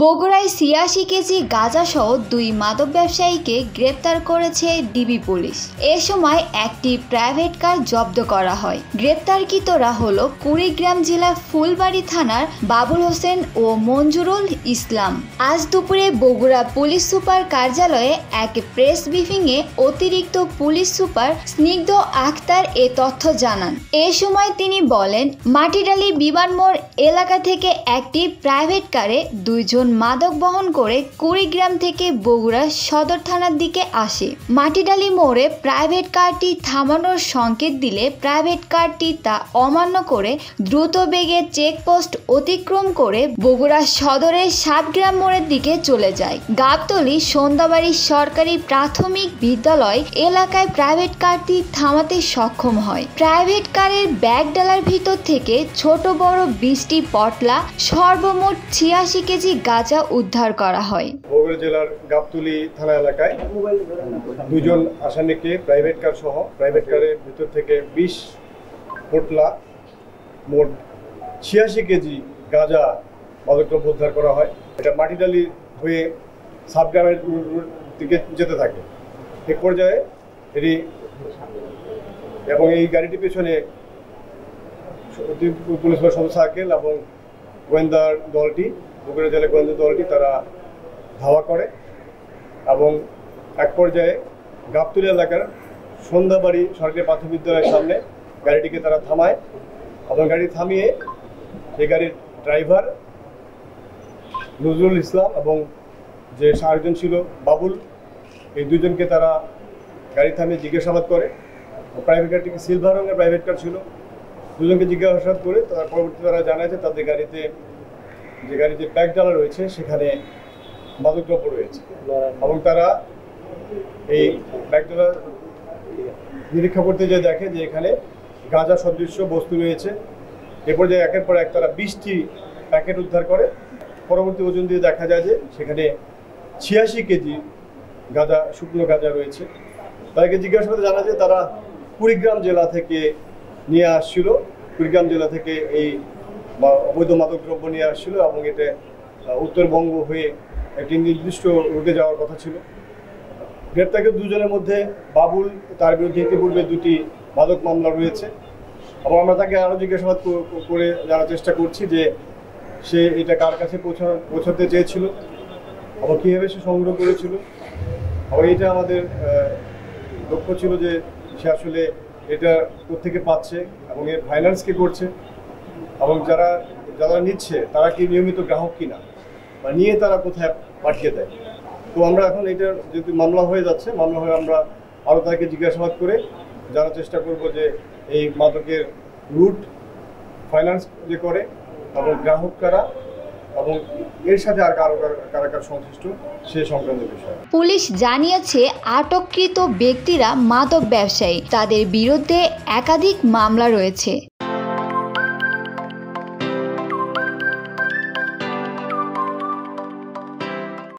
বগুড়ায় ৮৬ কেজি গাঁজাসহ দুই মাদক ব্যবসায়ীকে গ্রেপ্তার করেছে ডিবি পুলিশ। এ সময় একটি প্রাইভেট কার জব্দ করা হয়। গ্রেপ্তারকৃতরা হল কুড়িগ্রাম জেলার ফুলবাড়ী থানার বাবুল হোসেন ও মঞ্জুরুল ইসলাম। আজ দুপুরে বগুড়া পুলিশ সুপার কার্যালয়ে এক প্রেস ব্রিফিংয়ে অতিরিক্ত পুলিশ সুপার স্নিগ্ধ আক্তার এ তথ্য জানান। এ সময় তিনি বলেন, মাটিডালি বিমানমোড় এলাকা থেকে একটি প্রাইভেট কারে দুইজন মাদক বহন করে কুড়িগ্রাম থেকে বগুড়া সদর থানার দিকে আসে। মাটিডালি মোড়ে প্রাইভেট কারটি থামানোর সংকেত দিলে প্রাইভেট কারটি তা অমান্য করে দ্রুত বেগে চেকপোস্ট অতিক্রম করে বগুড়া সদরের সাতগ্রাম মোড়ের দিকে চলে যায়। গাবতলী সন্ধ্যাবাড়ি সরকারি প্রাথমিক বিদ্যালয় এলাকায় প্রাইভেট কারটি থামাতে সক্ষম হয়। প্রাইভেট কারের ব্যাগ ডালার ভিতর থেকে ছোট বড় ২০টি পটলা সর্বমোট ৮৬ কেজি গাঁজা উদ্ধার করা হয়। বগুড়া জেলার গাবতলী থানা এলাকায় দুজন আসামিকে প্রাইভেট কার সহ প্রাইভেট কারের ভিতর থেকে ২০ পোটলা মোট ৮৬ কেজি গাঁজা মাদকদ্রব্য উদ্ধার করা হয়। এটা মাটিডালি হয়ে সাবগ্রামের দিকে যেতে থাকে। এক পর্যায়ে এটি এবং এই গাড়িটির পেছনে পুলিশ সদস্য সার্কেল এবং গোয়েন্দার দলটি বগুড়া জেলার গোয়েন্দা দলটি তারা ধাওয়া করে এবং এক পর্যায়ে গাবতলী এলাকার সন্ধ্যাবাড়ি সরকারি প্রাথমিক বিদ্যালয়ের সামনে গাড়িটিকে তারা থামায় এবং গাড়ি থামিয়ে সেই গাড়ির ড্রাইভার নজরুল ইসলাম এবং যে আরেকজন ছিল বাবুল, এই দুজনকে তারা গাড়ি থামিয়ে জিজ্ঞাসাবাদ করে। প্রাইভেট কারটিকে সিলভার রঙের প্রাইভেট কার ছিল। দুজনকে জিজ্ঞাসাবাদ করে তার পরবর্তীতে তারা জানায় যে তাদের গাড়িতে যে ব্যাগ ডালা রয়েছে সেখানে মাদকদ্রব্য রয়েছে এবং তারা এই ব্যাগ ডালা নিরীক্ষা করতে যেয়ে দেখে যে এখানে গাঁজা সদৃশ্য বস্তু রয়েছে। এরপর যে একের পর এক তারা ২০টি প্যাকেট উদ্ধার করে। পরবর্তী ওজন দিয়ে দেখা যায় যে সেখানে ৮৬ কেজি গাঁজা, শুকনো গাঁজা রয়েছে। তাদেরকে জিজ্ঞাসাবাদে জানা যায় তারা কুড়িগ্রাম জেলা থেকে নিয়ে আসছিল। কুড়িগ্রাম জেলা থেকে এই অবৈধ মাদকদ্রব্য নিয়ে আসছিল এবং এটা উত্তরবঙ্গ হয়ে একটি নির্দিষ্ট রুটে যাওয়ার কথা ছিল। গ্রেপ্তারকৃত দুজনের মধ্যে বাবুল, তার বিরুদ্ধে ইতিপূর্বে ২টি মাদক মামলা রয়েছে এবং আমরা তাকে আরও জিজ্ঞাসাবাদ করে জানার চেষ্টা করছি যে সে এটা কার কাছে পৌঁছাতে চেয়েছিল এবং কীভাবে সে সংগ্রহ করেছিল এবং এটা আমাদের লক্ষ্য ছিল যে সে আসলে এটা কোত্থেকে পাচ্ছে এবং এর ফাইন্যান্স কে করছে এবং যারা নিচ্ছে তারা কি নিয়মিত গ্রাহক কিনা বা নিয়ে তারা কোথায় পাঠিয়ে দেয়। তো আমরা এখন এটা যেহেতু মামলা হয়ে যাচ্ছে, মামলা হয়ে আমরা আরও তাকে জিজ্ঞাসাবাদ করে জানার চেষ্টা করব যে এই মাদকের রুট, ফাইন্যান্স যে করে এবং গ্রাহক কারা এবং এর সাথে আর কারা সংশ্লিষ্ট সে সংক্রান্ত বিষয়। পুলিশ জানিয়েছে আটককৃত ব্যক্তিরা মাদক ব্যবসায়ী, তাদের বিরুদ্ধে একাধিক মামলা রয়েছে।